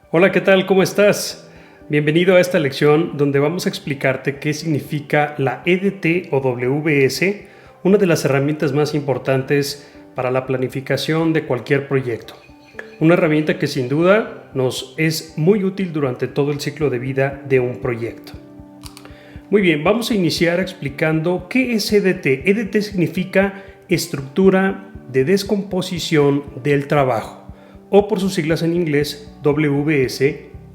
Hola, ¿qué tal? ¿Cómo estás? Bienvenido a esta lección donde vamos a explicarte qué significa la EDT o WS, una de las herramientas más importantes para la planificación de cualquier proyecto. Una herramienta que sin duda nos es muy útil durante todo el ciclo de vida de un proyecto. Muy bien, vamos a iniciar explicando qué es EDT. EDT significa estructura de descomposición del trabajo, o por sus siglas en inglés WS,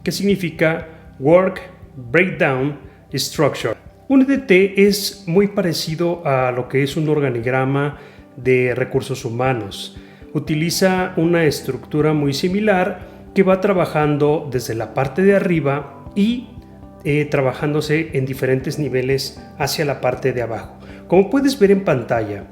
que significa Work Breakdown Structure. Un EDT es muy parecido a lo que es un organigrama de recursos humanos. Utiliza una estructura muy similar que va trabajando desde la parte de arriba y trabajándose en diferentes niveles hacia la parte de abajo. Como puedes ver en pantalla,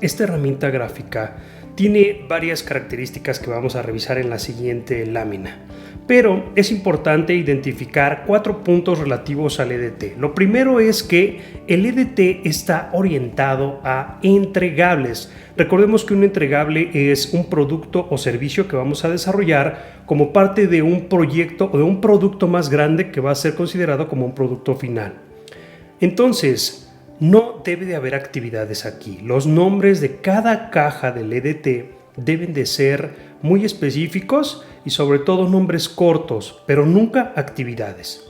esta herramienta gráfica tiene varias características que vamos a revisar en la siguiente lámina, pero es importante identificar 4 puntos relativos al EDT. Lo primero es que el EDT está orientado a entregables. Recordemos que un entregable es un producto o servicio que vamos a desarrollar como parte de un proyecto o de un producto más grande que va a ser considerado como un producto final. Entonces, no debe de haber actividades aquí. Los nombres de cada caja del EDT deben de ser muy específicos y sobre todo nombres cortos, pero nunca actividades.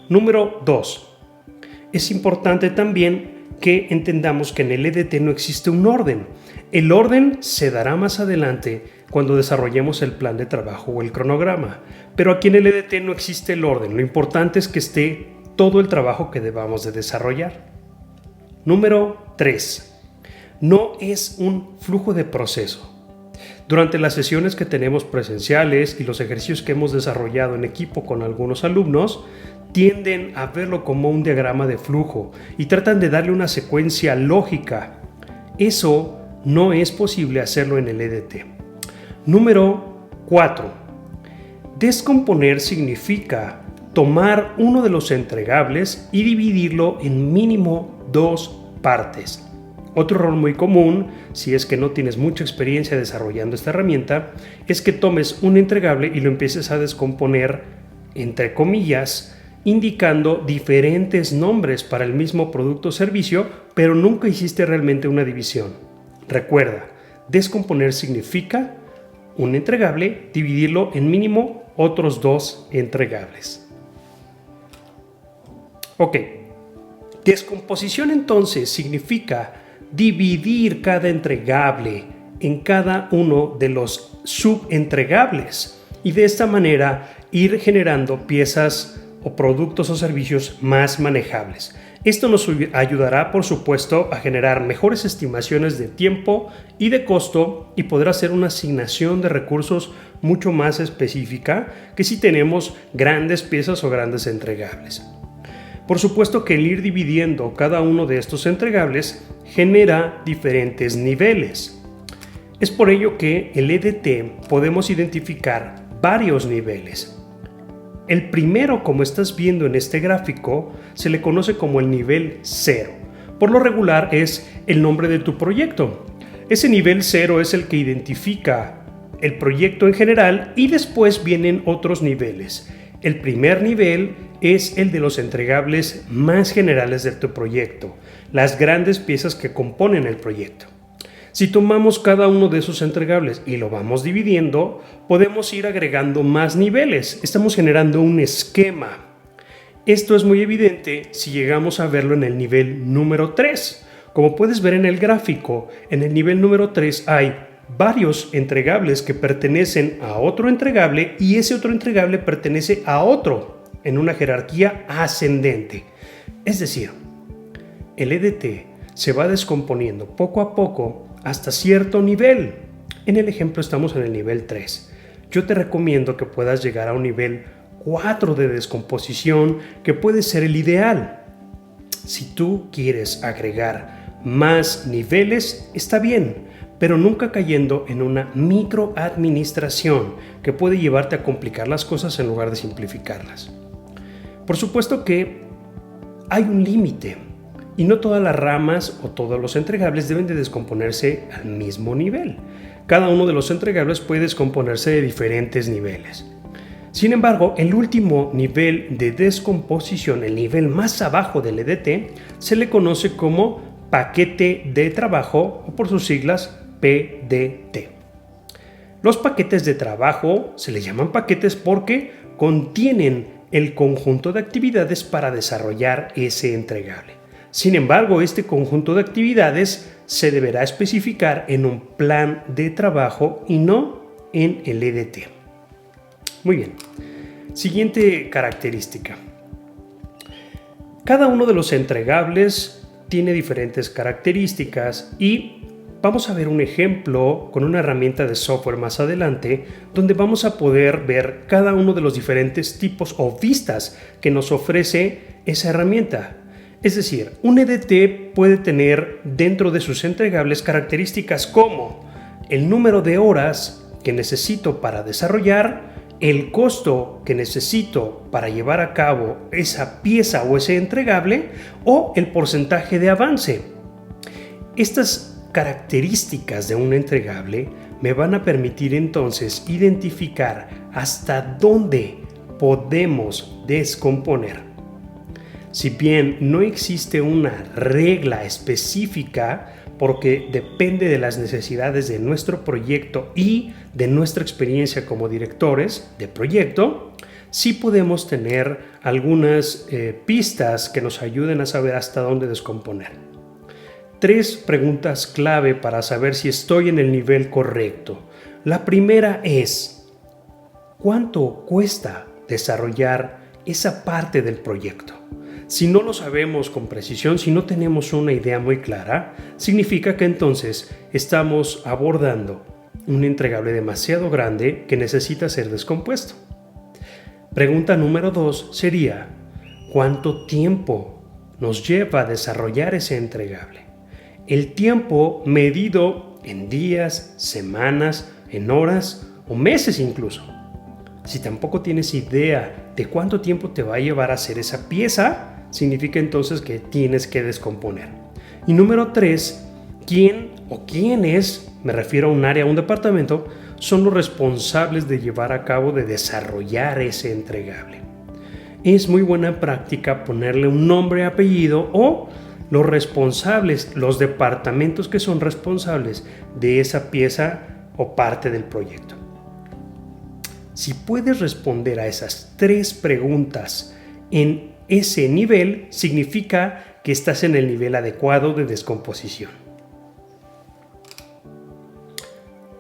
Número 2. Es importante también que entendamos que en el EDT no existe un orden. El orden se dará más adelante cuando desarrollemos el plan de trabajo o el cronograma, pero aquí en el EDT no existe el orden. Lo importante es que esté todo el trabajo que debamos de desarrollar. Número 3. No es un flujo de proceso. Durante las sesiones que tenemos presenciales y los ejercicios que hemos desarrollado en equipo con algunos alumnos, tienden a verlo como un diagrama de flujo y tratan de darle una secuencia lógica. Eso no es posible hacerlo en el EDT. Número 4. Descomponer significa tomar uno de los entregables y dividirlo en mínimo 2 partes. Otro error muy común, si es que no tienes mucha experiencia desarrollando esta herramienta, es que tomes un entregable y lo empieces a descomponer, entre comillas, indicando diferentes nombres para el mismo producto o servicio, pero nunca hiciste realmente una división. Recuerda, descomponer significa un entregable, dividirlo en mínimo otros 2 entregables. Ok. Descomposición entonces significa dividir cada entregable en cada uno de los subentregables y de esta manera ir generando piezas o productos o servicios más manejables. Esto nos ayudará, por supuesto, a generar mejores estimaciones de tiempo y de costo y poder hacer una asignación de recursos mucho más específica que si tenemos grandes piezas o grandes entregables. Por supuesto que el ir dividiendo cada uno de estos entregables genera diferentes niveles. Es por ello que el EDT podemos identificar varios niveles. El primero, como estás viendo en este gráfico, se le conoce como el nivel 0. Por lo regular es el nombre de tu proyecto. Ese nivel 0 es el que identifica el proyecto en general y después vienen otros niveles. El primer nivel es el de los entregables más generales de tu proyecto, las grandes piezas que componen el proyecto. Si tomamos cada uno de esos entregables y lo vamos dividiendo, podemos ir agregando más niveles. Estamos generando un esquema. Esto es muy evidente si llegamos a verlo en el nivel número 3. Como puedes ver en el gráfico, en el nivel número 3 hay varios entregables que pertenecen a otro entregable y ese otro entregable pertenece a otro en una jerarquía ascendente. Es decir, el EDT se va descomponiendo poco a poco hasta cierto nivel. En el ejemplo estamos en el nivel 3. Yo te recomiendo que puedas llegar a un nivel 4 de descomposición, que puede ser el ideal. Si tú quieres agregar más niveles, está bien, pero nunca cayendo en una microadministración que puede llevarte a complicar las cosas en lugar de simplificarlas. Por supuesto que hay un límite y no todas las ramas o todos los entregables deben de descomponerse al mismo nivel. Cada uno de los entregables puede descomponerse de diferentes niveles. Sin embargo, el último nivel de descomposición, el nivel más abajo del EDT, se le conoce como paquete de trabajo o por sus siglas PDT. Los paquetes de trabajo se les llaman paquetes porque contienen el conjunto de actividades para desarrollar ese entregable. Sin embargo, este conjunto de actividades se deberá especificar en un plan de trabajo y no en el EDT. Muy bien. Siguiente característica. Cada uno de los entregables tiene diferentes características y vamos a ver un ejemplo con una herramienta de software más adelante donde vamos a poder ver cada uno de los diferentes tipos o vistas que nos ofrece esa herramienta. Es decir, un EDT puede tener dentro de sus entregables características como el número de horas que necesito para desarrollar, el costo que necesito para llevar a cabo esa pieza o ese entregable o el porcentaje de avance. Estas características de un entregable me van a permitir entonces identificar hasta dónde podemos descomponer. Si bien no existe una regla específica, porque depende de las necesidades de nuestro proyecto y de nuestra experiencia como directores de proyecto, sí podemos tener algunas pistas que nos ayuden a saber hasta dónde descomponer. 3 preguntas clave para saber si estoy en el nivel correcto. La primera es, ¿cuánto cuesta desarrollar esa parte del proyecto? Si no lo sabemos con precisión, si no tenemos una idea muy clara, significa que entonces estamos abordando un entregable demasiado grande que necesita ser descompuesto. Pregunta número 2 sería, ¿cuánto tiempo nos lleva a desarrollar ese entregable? El tiempo medido en días, semanas, en horas o meses incluso. Si tampoco tienes idea de cuánto tiempo te va a llevar a hacer esa pieza, significa entonces que tienes que descomponer. Y número 3, ¿quién o quiénes, me refiero a un área, a un departamento, son los responsables de llevar a cabo, de desarrollar ese entregable? Es muy buena práctica ponerle un nombre, apellido o los responsables, los departamentos que son responsables de esa pieza o parte del proyecto. Si puedes responder a esas 3 preguntas en ese nivel, significa que estás en el nivel adecuado de descomposición.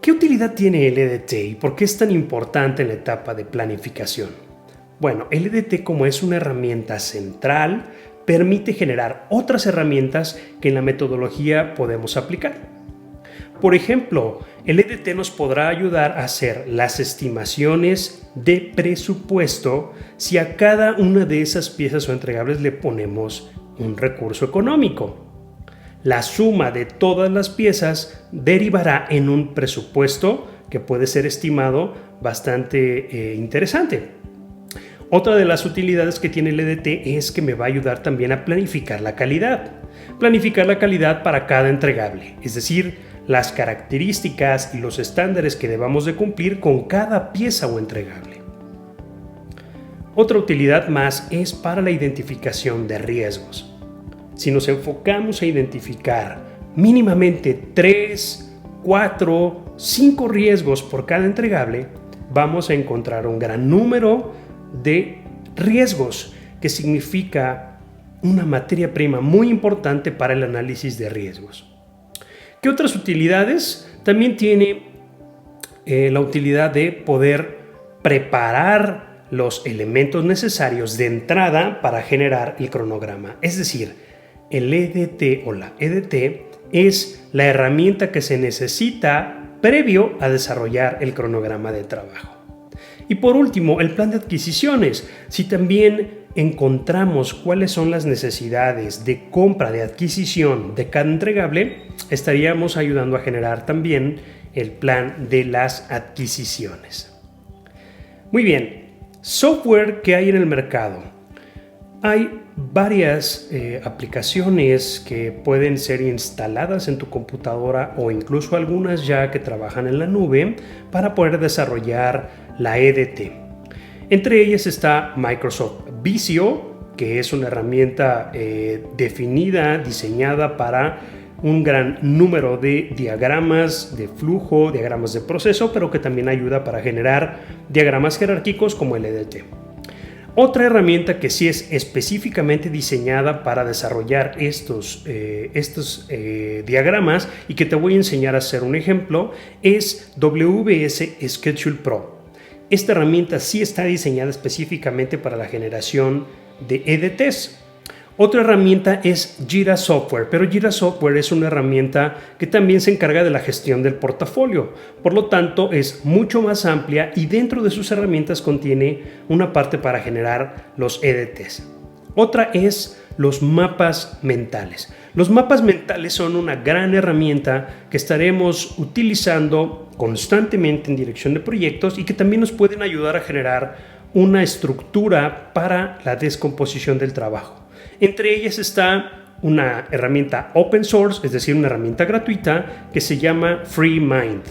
¿Qué utilidad tiene el EDT y por qué es tan importante en la etapa de planificación? Bueno, el EDT, como es una herramienta central, permite generar otras herramientas que en la metodología podemos aplicar. Por ejemplo, el EDT nos podrá ayudar a hacer las estimaciones de presupuesto si a cada una de esas piezas o entregables le ponemos un recurso económico. La suma de todas las piezas derivará en un presupuesto que puede ser estimado bastante interesante. Otra de las utilidades que tiene el EDT es que me va a ayudar también a planificar la calidad. Planificar la calidad para cada entregable, es decir, las características y los estándares que debamos de cumplir con cada pieza o entregable. Otra utilidad más es para la identificación de riesgos. Si nos enfocamos a identificar mínimamente 3, 4, 5 riesgos por cada entregable, vamos a encontrar un gran número de riesgos, que significa una materia prima muy importante para el análisis de riesgos. ¿Qué otras utilidades? También tiene la utilidad de poder preparar los elementos necesarios de entrada para generar el cronograma. Es decir, el EDT o la EDT es la herramienta que se necesita previo a desarrollar el cronograma de trabajo. Y por último, el plan de adquisiciones. Si también encontramos cuáles son las necesidades de compra, de adquisición de cada entregable, estaríamos ayudando a generar también el plan de las adquisiciones. Muy bien, software que hay en el mercado. Hay varias aplicaciones que pueden ser instaladas en tu computadora o incluso algunas ya que trabajan en la nube para poder desarrollar la EDT. Entre ellas está Microsoft Visio, que es una herramienta definida, diseñada para un gran número de diagramas de flujo, diagramas de proceso, pero que también ayuda para generar diagramas jerárquicos como el EDT. Otra herramienta que sí es específicamente diseñada para desarrollar estos diagramas y que te voy a enseñar a hacer un ejemplo es WBS Schedule Pro. Esta herramienta sí está diseñada específicamente para la generación de EDTs. Otra herramienta es Jira Software, pero Jira Software es una herramienta que también se encarga de la gestión del portafolio. Por lo tanto, es mucho más amplia y dentro de sus herramientas contiene una parte para generar los EDTs. Otra es los mapas mentales. Los mapas mentales son una gran herramienta que estaremos utilizando constantemente en dirección de proyectos y que también nos pueden ayudar a generar una estructura para la descomposición del trabajo. Entre ellas está una herramienta open source, es decir, una herramienta gratuita que se llama FreeMind.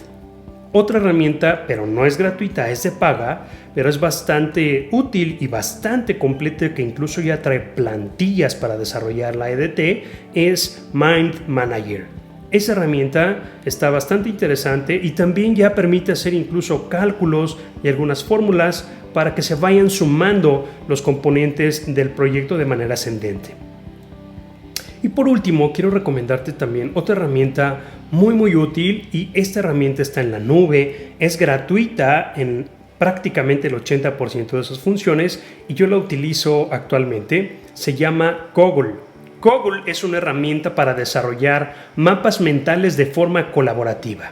Otra herramienta, pero no es gratuita, es de paga, pero es bastante útil y bastante completa, que incluso ya trae plantillas para desarrollar la EDT, es Mind Manager. Esa herramienta está bastante interesante y también ya permite hacer incluso cálculos y algunas fórmulas para que se vayan sumando los componentes del proyecto de manera ascendente. Y por último, quiero recomendarte también otra herramienta muy útil, y esta herramienta está en la nube, es gratuita en prácticamente el 80% de sus funciones y yo la utilizo actualmente. Se llama Google. Google es una herramienta para desarrollar mapas mentales de forma colaborativa.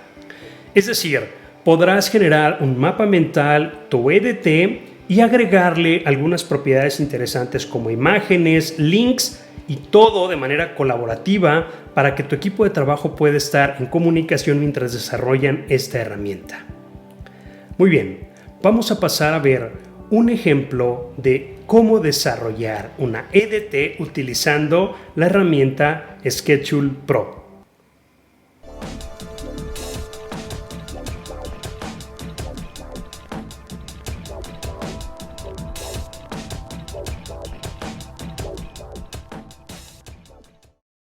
Es decir, podrás generar un mapa mental, tu EDT, y agregarle algunas propiedades interesantes como imágenes, links y todo de manera colaborativa para que tu equipo de trabajo pueda estar en comunicación mientras desarrollan esta herramienta. Muy bien, vamos a pasar a ver un ejemplo de cómo desarrollar una EDT utilizando la herramienta Schedule Pro.